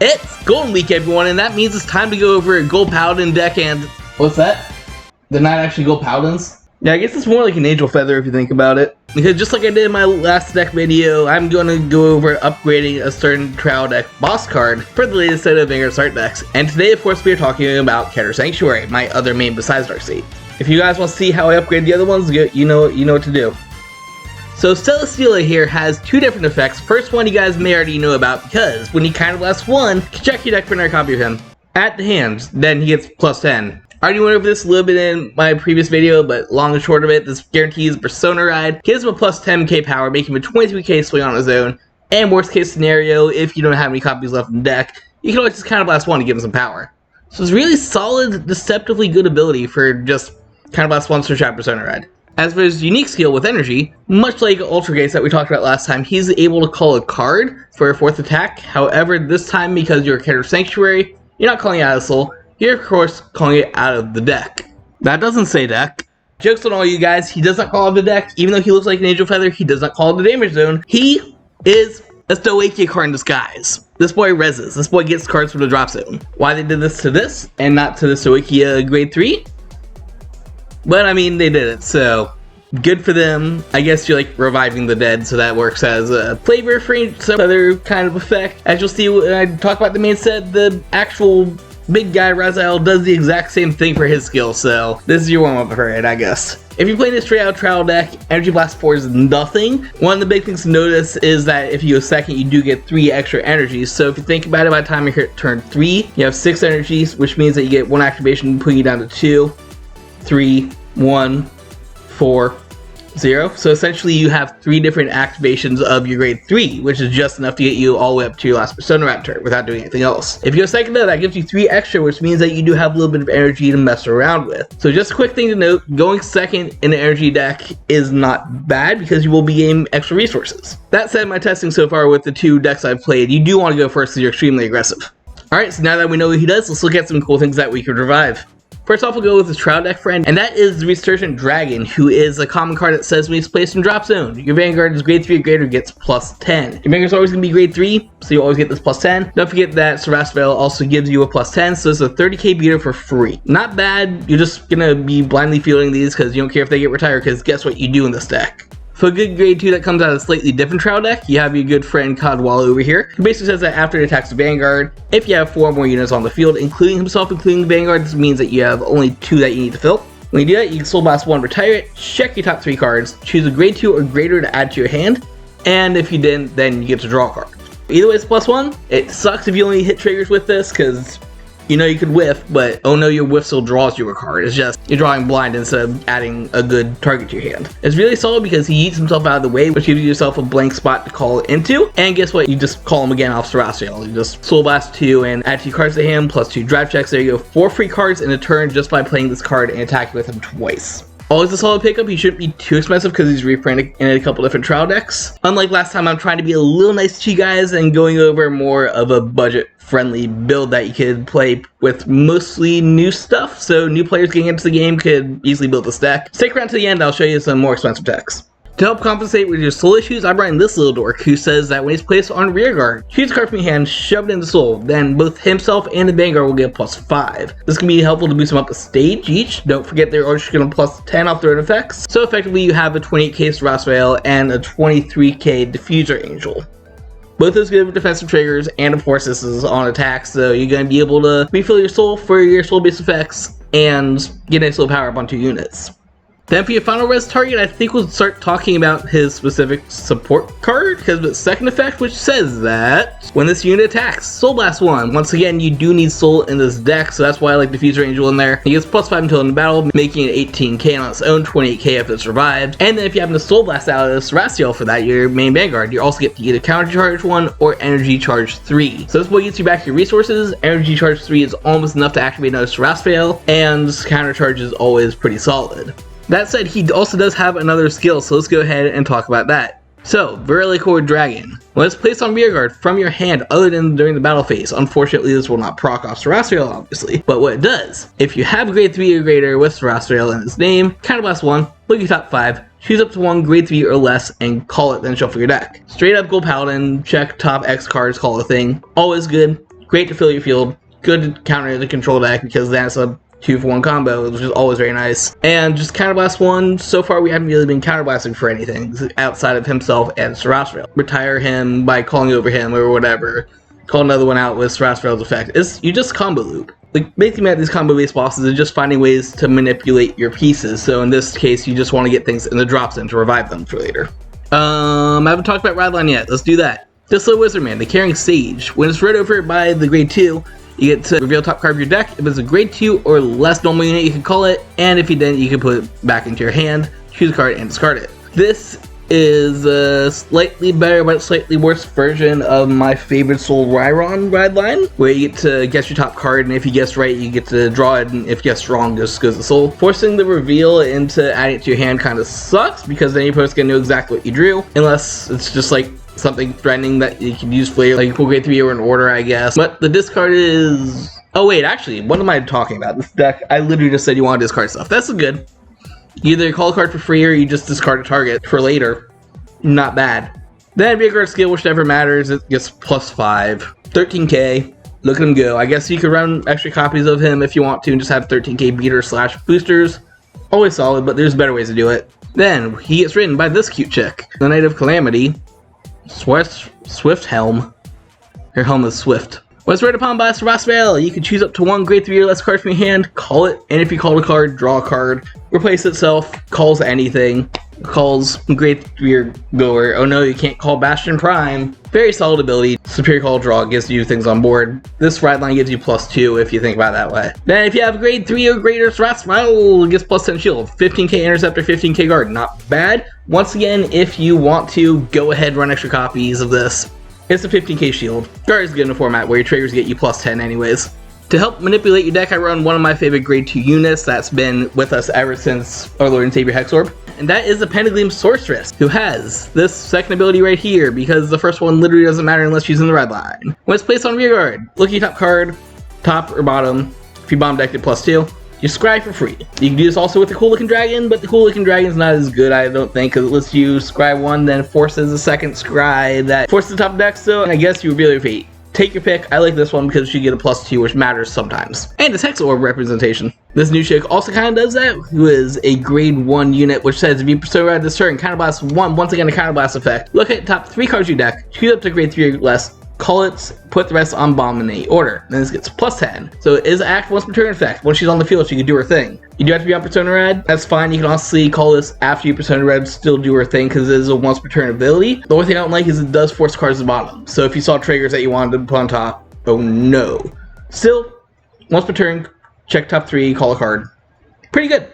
It's Golden Week, everyone, and that means it's time to go over a Gold Paladin deck and... What's that? They're not actually Gold Paladins? Yeah, I guess it's more like an Angel Feather if you think about it. Because just like I did in my last deck video, I'm going to go over upgrading a certain trial deck boss card for the latest set of Vanguard start decks. And today, of course, we are talking about Keter Sanctuary, my other main besides Darkseid. If you guys want to see how I upgrade the other ones, you know what to do. So Stoichea here has two different effects. First one you guys may already know about because when he counterblast one, check your deck for another copy of him at the hand, then he gets plus 10. I already went over this a little bit in my previous video, but long and short of it, this guarantees Persona Ride, gives him a plus 10k power, making him a 23k swing on his own, and worst case scenario, if you don't have any copies left in the deck, you can always just counterblast one to give him some power. So it's really solid, deceptively good ability for just counterblast one search out Persona Ride. As for his unique skill with energy, much like Ultra Gates that we talked about last time, he's able to call a card for a 4th attack. However, this time, because you're a Keter Sanctuary, you're not calling it out of the soul, you're of course calling it out of the deck. That doesn't say deck. Jokes on all you guys, he does not call it the deck. Even though he looks like an Angel Feather, he does not call it the damage zone. He is a Stoichea card in disguise. This boy reses. This boy gets cards from the drop zone. Why they did this to this and not to the Stoichea grade 3? But I mean, they did it, so good for them. I guess you're like reviving the dead, so that works as a flavor for some other kind of effect. As you'll see when I talk about the main set, the actual big guy Sarevsael does the exact same thing for his skill, so this is your warm-up for it, I guess. If you're playing a straight out trial deck, Energy Blast 4 is nothing. One of the big things to notice is that if you go second, you do get 3 extra energies. So if you think about it, by the time you hit turn 3, you have 6 energies, which means that you get 1 activation, putting you down to 2, 3, 1, 4, 0. So essentially you have 3 different activations of your grade 3, which is just enough to get you all the way up to your last Persona Raptor without doing anything else. If you go second though, that gives you 3 extra, which means that you do have a little bit of energy to mess around with. So just a quick thing to note, going second in the energy deck is not bad because you will be gaining extra resources. That said, my testing so far with the 2 decks I've played, you do want to go first because you're extremely aggressive. Alright, so now that we know what he does, let's look at some cool things that we could revive. First off, we'll go with his trial deck friend, and that is the Resurgent Dragon, who is a common card that says when he's placed in drop zone, your Vanguard is grade 3 or greater gets plus 10. Your Vanguard's always going to be grade 3, so you always get this plus 10. Don't forget that Sarevsael also gives you a plus 10, so it's a 30k beater for free. Not bad, you're just going to be blindly fielding these because you don't care if they get retired, because guess what you do in this deck? For a good grade 2 that comes out of a slightly different trial deck, you have your good friend Cadwalla over here, who basically says that after it attacks the Vanguard, if you have 4 more units on the field, including himself, including the Vanguard, this means that you have only 2 that you need to fill. When you do that, you can Soul Blast 1, retire it, check your top 3 cards, choose a grade 2 or greater to add to your hand, and if you didn't, then you get to draw a card. Either way, it's plus 1. It sucks if you only hit triggers with this, because you know you could whiff, but oh no, your whiff still draws you a card. It's just you're drawing blind instead of adding a good target to your hand. It's really solid because he eats himself out of the way, which gives yourself a blank spot to call it into. And guess what? You just call him again off Sarevsael. You just Soul Blast 2 and add 2 cards to him, plus 2 drive checks. There you go. 4 free cards in a turn just by playing this card and attacking with him twice. Always a solid pickup. He shouldn't be too expensive because he's reprinted in a couple different trial decks. Unlike last time, I'm trying to be a little nice to you guys and going over more of a budget-friendly build that you could play with mostly new stuff. So new players getting into the game could easily build this deck. Stick around to the end, I'll show you some more expensive decks. To help compensate with your soul issues, I'm running this little dork who says that when he's placed on rear guard, choose a card from your hand, shove it into soul, then both himself and the Vanguard will get plus 5. This can be helpful to boost them up a stage each. Don't forget they're also going to plus 10 off their own effects. So effectively you have a 28k Sarevsael and a 23k Diffuser Angel. Both those good with defensive triggers, and of course this is on attack, so you're going to be able to refill your soul for your soul-based effects and get a soul power up on 2 units. Then for your final res target, I think we'll start talking about his specific support card, because of its second effect, which says that when this unit attacks, Soul Blast 1. Once again, you do need soul in this deck, so that's why I like Diffuser Angel in there. He gets plus 5 until in battle, making it 18k on its own, 28k if it's revived. And then if you happen to Soul Blast out of Sarevsael for that, your main Vanguard, you also get to either Counter Charge 1 or Energy Charge 3. So this boy gets you back your resources. Energy Charge 3 is almost enough to activate another Sarevsael, and Counter Charge is always pretty solid. That said, he also does have another skill, so let's go ahead and talk about that. So, Verillicore Dragon. When it's placed on rear guard from your hand other than during the battle phase, unfortunately this will not proc off Sarevsael obviously, but what it does, if you have grade 3 or greater with Sarevsael in its name, counterblast 1, look at your top 5, choose up to 1 grade 3 or less and call it, then shuffle your deck. Straight up Gold Paladin, check top X cards, call it a thing, always good. Great to fill your field. Good to counter the control deck because that's a 2-for-1 combo, which is always very nice. And just Counterblast 1, so far we haven't really been counterblasting for anything outside of himself and Sarevsael. Retire him by calling over him or whatever. Call another one out with Sarevsael's effect. You just combo loop. Like, basically at these combo-based bosses is just finding ways to manipulate your pieces. So in this case, you just want to get things in the drop zone to revive them for later. I haven't talked about Rideline yet. Let's do that. Dislow Wizardman, the Carrying Sage. When it's read over by the grade 2, you get to reveal top card of your deck. If it's a grade 2 or less normal unit, you can call it. And if you didn't, you can put it back into your hand, choose a card, and discard it. This is a slightly better but slightly worse version of my favorite Soul Ryron Rideline, where you get to guess your top card, and if you guess right, you get to draw it, and if you guess wrong, just goes to Soul. Forcing the reveal into adding it to your hand kind of sucks, because then your opponent's gonna know exactly what you drew, unless it's just like something threatening that you can use for later, like pull grade 3 or an order, I guess. But the discard is... Oh wait, actually, what am I talking about? This deck, I literally just said you want to discard stuff. That's good. You either call a card for free or you just discard a target for later. Not bad. Then Vanguard skill, which never matters, it gets +5. 13k. Look at him go. I guess you could run extra copies of him if you want to and just have 13k beaters / boosters. Always solid, but there's better ways to do it. Then he gets written by this cute chick, the Knight of Calamity. Swift Helm. Her helm is Swift. When it's read upon by Sarevsael, you can choose up to 1 grade 3 or less card from your hand, call it, and if you call a card, draw a card. Replace itself, calls anything, calls grade 3 or goer. Oh no, you can't call Bastion Prime. Very solid ability. Superior Call Draw gives you things on board. This Rideline gives you +2 if you think about it that way. Then if you have grade 3 or greater, Sarevsael gets +10 shield. 15k interceptor, 15k guard. Not bad. Once again, if you want to, go ahead and run extra copies of this. It's a 15k shield. Guard is good in a format where your triggers get you +10 anyways. To help manipulate your deck, I run one of my favorite grade 2 units that's been with us ever since our Lord and Savior Hexorb. And that is the Pentagleam Sorceress, who has this second ability right here, because the first one literally doesn't matter unless she's in the Rideline. When it's placed on rear guard, look at your top card, top or bottom. If you bomb decked it +2. You scry for free. You can do this also with the Cool Looking Dragon, but the Cool Looking Dragon's not as good, I don't think, because it lets you scry 1, then forces a second scry that forces the top deck, so and I guess you reveal your fate. Take your pick. I like this one because you get a +2, which matters sometimes. And it's Hex Orb representation. This new chick also kind of does that, who is a grade 1 unit, which says if you persona ride this turn, counterblast 1, once again a counterblast effect. Look at top 3 cards of your deck, choose up to grade 3 or less, call it, put the rest on bomb in any order. Then this gets +10. So it is act once per turn effect. Once she's on the field, she can do her thing. You do have to be on Persona Red. That's fine. You can honestly call this after you Persona Red, still do her thing because it is a once per turn ability. The only thing I don't like is it does force cards to the bottom. So if you saw triggers that you wanted to put on top, oh no. Still, once per turn, check top 3, call a card. Pretty good.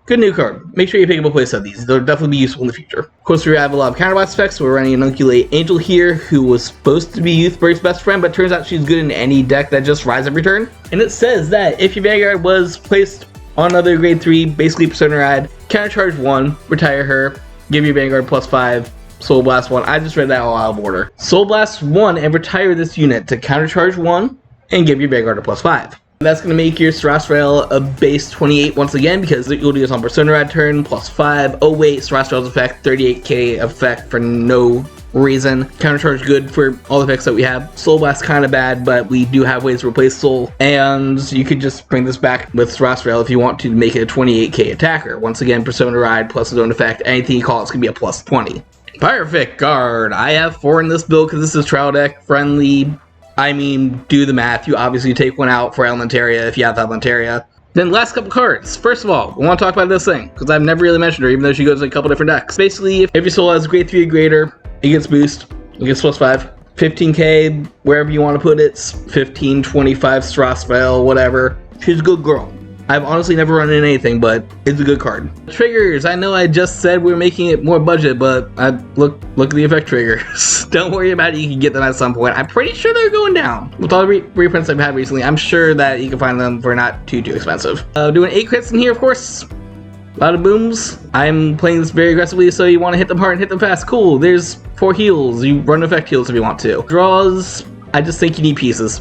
Good new card. Make sure you pick up a place of these. They'll definitely be useful in the future. Of course, we have a lot of counterblast effects. So we're running an Unculate Angel here, who was supposed to be Youthberg's best friend, but turns out she's good in any deck that just rides every turn. And it says that if your Vanguard was placed on another grade 3, basically Persona Ride, countercharge 1, retire her, give your Vanguard +5, Soul Blast 1. I just read that all out of order. Soul Blast 1 and retire this unit to countercharge 1 and give your Vanguard a +5. That's going to make your Sarevsael a base 28 once again, because you'll do this on Persona Rad turn, +5. Oh wait, Sarevsael's effect, 38k effect for no reason. Countercharge good for all the effects that we have. Soul Blast kind of bad, but we do have ways to replace Soul. And you could just bring this back with Sarevsael if you want to make it a 28k attacker. Once again, Persona Ride plus his own effect. Anything you call it's going to be a +20. Perfect Guard. I have 4 in this build because this is trial deck friendly. I mean, do the math. You obviously take one out for Elementaria if you have the Elementaria. Then last couple cards. First of all, we want to talk about this thing, because I've never really mentioned her, even though she goes in a couple different decks. Basically, if your soul has grade 3 or greater, it gets boost. It gets +5. 15k, wherever you want to put it. 15, 25, Sarevsael, whatever. She's a good girl. I've honestly never run in anything, but it's a good card. Triggers. I know I just said we're making it more budget, but look at the effect triggers. Don't worry about it. You can get them at some point. I'm pretty sure they're going down. With all the reprints I've had recently, I'm sure that you can find them for not too expensive. Doing 8 crits in here, of course. A lot of booms. I'm playing this very aggressively, so you want to hit them hard and hit them fast. Cool. There's 4 heals. You run effect heals if you want to. Draws. I just think you need pieces.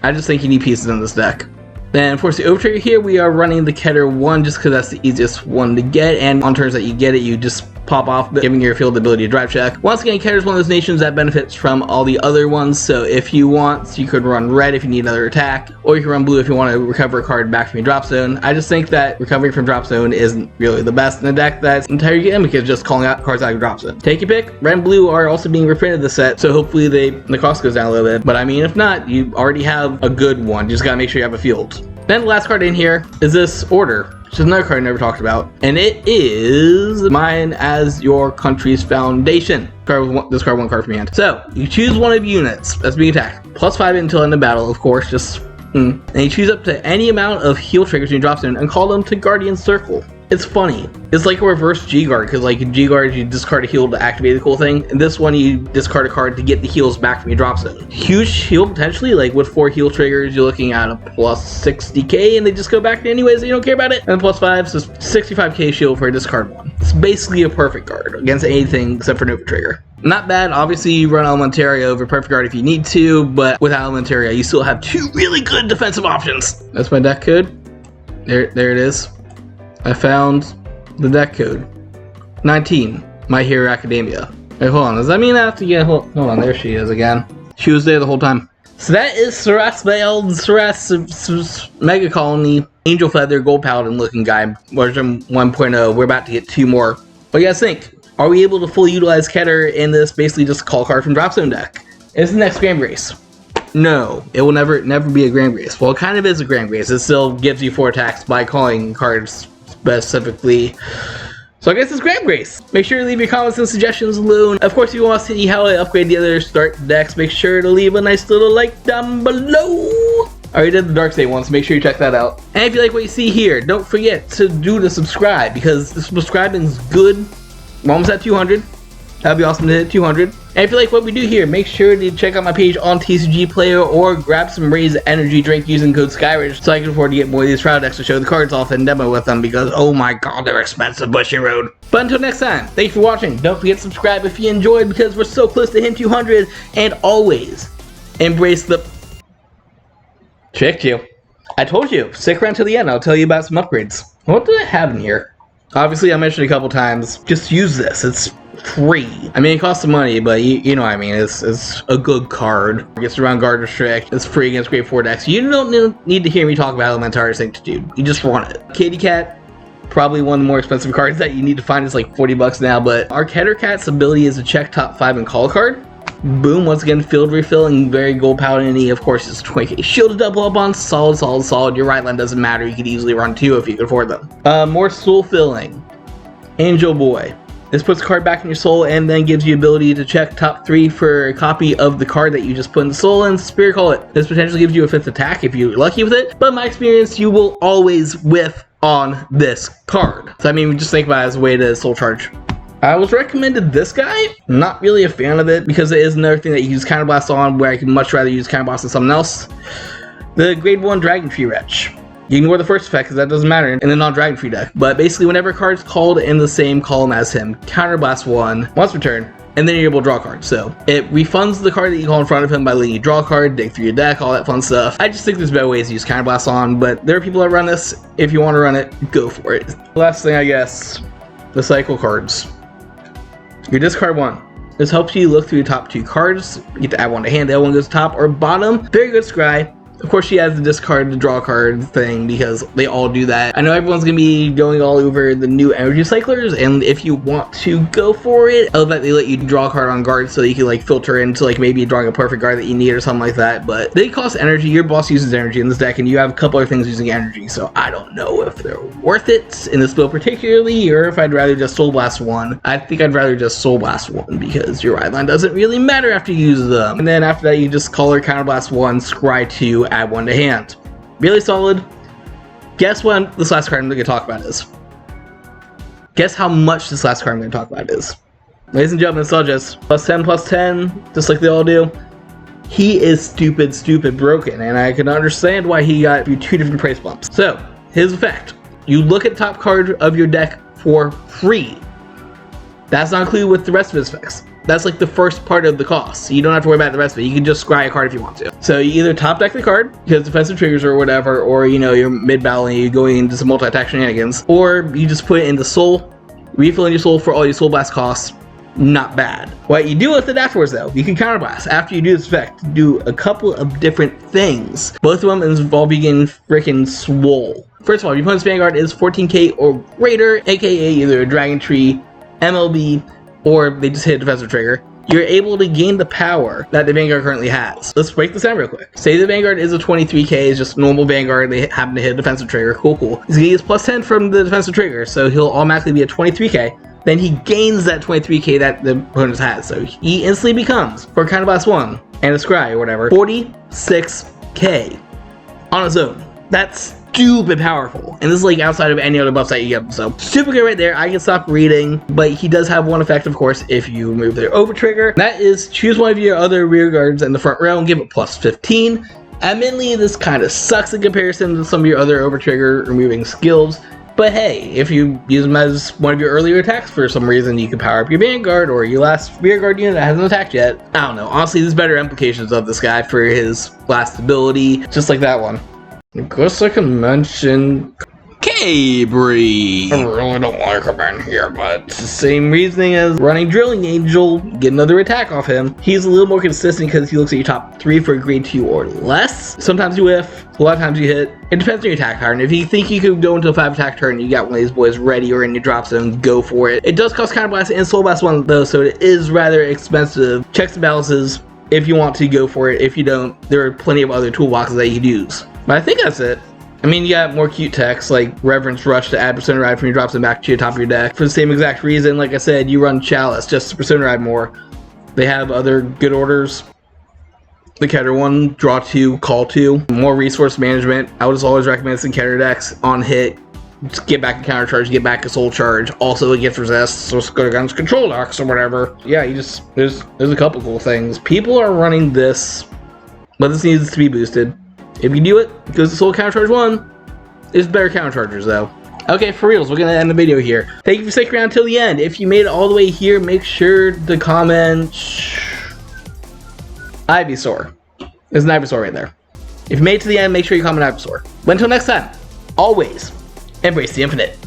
I just think you need pieces in this deck. Then for the overtrigger here, we are running the Keter 1 just because that's the easiest one to get, and on turns that you get it, you just pop off, giving your field the ability to drive check. Once again, Keter is one of those nations that benefits from all the other ones, so if you want, you could run red if you need another attack, or you can run blue if you want to recover a card back from your drop zone. I just think that recovering from drop zone isn't really the best in the deck. That's entire gimmick is just calling out cards out of your drop zone. Take your pick. Red and blue are also being reprinted this set, so hopefully the cost goes down a little bit, but I mean, if not, you already have a good one. You just gotta make sure you have a field. Then the last card in here is this Order, which is another card I never talked about, and it is Mine as Your Country's Foundation. Discard one card from your hand. So, you choose one of your units that's being attacked, +5 until end of battle, of course, and you choose up to any amount of heal triggers in your drop zone and call them to Guardian Circle. It's funny. It's like a reverse G-Guard, because like in G-Guard you discard a heal to activate the cool thing, and this one you discard a card to get the heals back from your drop zone. Huge heal potentially, like with 4 heal triggers you're looking at a +60k, and they just go back anyways, so you don't care about it. And +5, so 65k shield for a discard one. It's basically a perfect card against anything except for Nova Trigger. Not bad. Obviously you run Elementaria over Perfect Guard if you need to, but without Elementaria you still have 2 really good defensive options. That's my deck code. There it is. I found the deck code. 19, My Hero Academia. Wait, hold on, does that mean I have to get, hold on, there she is again. She was there the whole time. So that is Sarevsael, Mega Colony, Angel Feather, Gold Paladin looking guy, version 1.0. We're about to get 2 more. What do you guys think? Are we able to fully utilize Keter in this basically just call card from drop zone deck? Is the next Grand Grace? No, it will never be a Grand Grace. Well, it kind of is a Grand Grace. It still gives you 4 attacks by calling cards specifically. So I guess it's Grand Grace. Make sure to leave your comments and suggestions below. Of course, if you want to see how I upgrade the other start decks, make sure to leave a nice little like down below. I already did the Dark State one, so make sure you check that out. And if you like what you see here, don't forget to do the subscribe, because the subscribing is good. We're almost at 200. That'd be awesome to hit 200. And if you like what we do here, make sure to check out my page on TCG Player, or grab some Raise Energy drink using code SkyRidge so I can afford to get more of these trial decks to show the cards off and demo with them, because oh my god, they're expensive, Bushy Road. But until next time, thank you for watching. Don't forget to subscribe if you enjoyed, because we're so close to hitting 200. And always embrace the... Tricked you. I told you. Stick around to the end. I'll tell you about some upgrades. What do I have in here? Obviously, I mentioned a couple times, just use this. It's free. I mean, it costs some money, but you know what I mean. It's a good card. It gets around Guard Restrict. It's free against Grade 4 decks. You don't need to hear me talk about Elementaria Sanctitude. You just want it. Kitty Cat, probably one of the more expensive cards that you need to find. Is like 40 bucks now, but our Keter Cat's ability is to check top 5 and call a card. Boom, once again, field refill and very Gold Paladin-y. Of course, it's 20k shield to double up on. Solid. Your Rideline doesn't matter. You could easily run 2 if you can afford them. More soul filling. Angel Boy. This puts a card back in your soul and then gives you ability to check top 3 for a copy of the card that you just put in the soul and Spirit Call it. This potentially gives you a 5th attack if you're lucky with it, but in my experience, you will always whiff on this card. So I mean, just think about it as a way to soul charge. I was recommended this guy. Not really a fan of it, because it is another thing that you use Counterblast on, where I can much rather use Counterblast on something else. The Grade 1 Dragon Tree Wretch. You ignore the first effect because that doesn't matter in the non-Dragon Free deck. But basically, whenever a card's called in the same column as him, Counterblast 1, once per turn, and then you're able to draw a card. So it refunds the card that you call in front of him by letting you draw a card, dig through your deck, all that fun stuff. I just think there's better ways to use Counterblast on, but there are people that run this. If you want to run it, go for it. Last thing, I guess, the cycle cards. You discard 1. This helps you look through the top 2 cards. You get to add 1 to hand. The other one goes top or bottom. Very good scry. Of course, she has the discard to draw card thing, because they all do that. I know everyone's going to be going all over the new energy cyclers, and if you want to go for it, I love that they let you draw a card on guard so you can like filter into like maybe drawing a perfect card that you need or something like that. But they cost energy. Your boss uses energy in this deck, and you have a couple other things using energy, so I don't know if they're worth it in this build particularly, or if I'd rather just Soul Blast 1. I think I'd rather just Soul Blast 1, because your Rideline doesn't really matter after you use them. And then after that, you just Color Counterblast 1, Scry 2, add 1 to hand. Really solid. Guess what this last card I'm going to talk about is. Guess how much this last card I'm going to talk about is. Ladies and gentlemen, Stoichea, +10/+10, just like they all do. He is stupid broken, and I can understand why he got 2 different price bumps. So, his effect. You look at the top card of your deck for free. That's not included with the rest of his effects. That's like the first part of the cost. So you don't have to worry about the rest of it. You can just scry a card if you want to. So you either top deck the card, because defensive triggers or whatever, or you know, you're mid-battle and you're going into some multi-attack shenanigans, or you just put it in the soul, refilling your soul for all your soul blast costs. Not bad. What you do with it afterwards though, you can counterblast after you do this effect. Do a couple of different things. Both of them involve you getting freaking swole. First of all, your opponent's Vanguard is 14k or greater, aka either a Dragon Tree, MLB, or they just hit a defensive trigger. You're able to gain the power that the Vanguard currently has. Let's break this down real quick. Say the Vanguard is a 23k, is just normal Vanguard, they happen to hit a defensive trigger, cool. He's gonna use plus 10 from the defensive trigger, so he'll automatically be a 23k. Then he gains that 23k that the opponent has, so he instantly becomes, for Counterblast 1 and a Scry or whatever, 46k on his own. That's stupid powerful, and this is like outside of any other buffs that you get, so super good right there. I can stop reading, but he does have one effect, of course, if you remove their over trigger. That is, choose one of your other rear guards in the front row and give it plus 15. Admittedly, this kind of sucks in comparison to some of your other over trigger removing skills, but hey, if you use them as one of your earlier attacks for some reason, you can power up your Vanguard or your last rear guard unit that hasn't attacked yet. I don't know, honestly, there's better implications of this guy for his last ability, just like that one. I guess I can mention Cabri. I really don't like him in here, but it's the same reasoning as running Drilling Angel. Get another attack off him. He's a little more consistent because he looks at your top 3 for a grade 2 or less. Sometimes you whiff, a lot of times you hit. It depends on your attack pattern. If you think you could go into a 5 attack turn and you got one of these boys ready or in your drop zone, go for it. It does cost Counterblast and Soul Blast 1 though, so it is rather expensive. Checks and balances if you want to go for it. If you don't, there are plenty of other toolboxes that you could use. But I think that's it. I mean, you got more cute techs like Reverence Rush to add Persona Ride from your drops and back to your top of your deck. For the same exact reason, like I said, you run Chalice just to Persona Ride more. They have other good orders. The Keter one, draw 2, call 2. More resource management. I would just always recommend some Keter decks on hit. Just get back a counter charge, get back a soul charge. Also against resist, so go against control decks or whatever. Yeah, you just there's a couple cool things. People are running this, but this needs to be boosted. If you do it, because the soul countercharge 1 is better counterchargers though. Okay, for reals, we're gonna end the video here. Thank you for sticking around till the end. If you made it all the way here, make sure to comment Ivysaur. There's an Ivysaur right there. If you made it to the end, make sure you comment Ivysaur. But until next time, always embrace the infinite.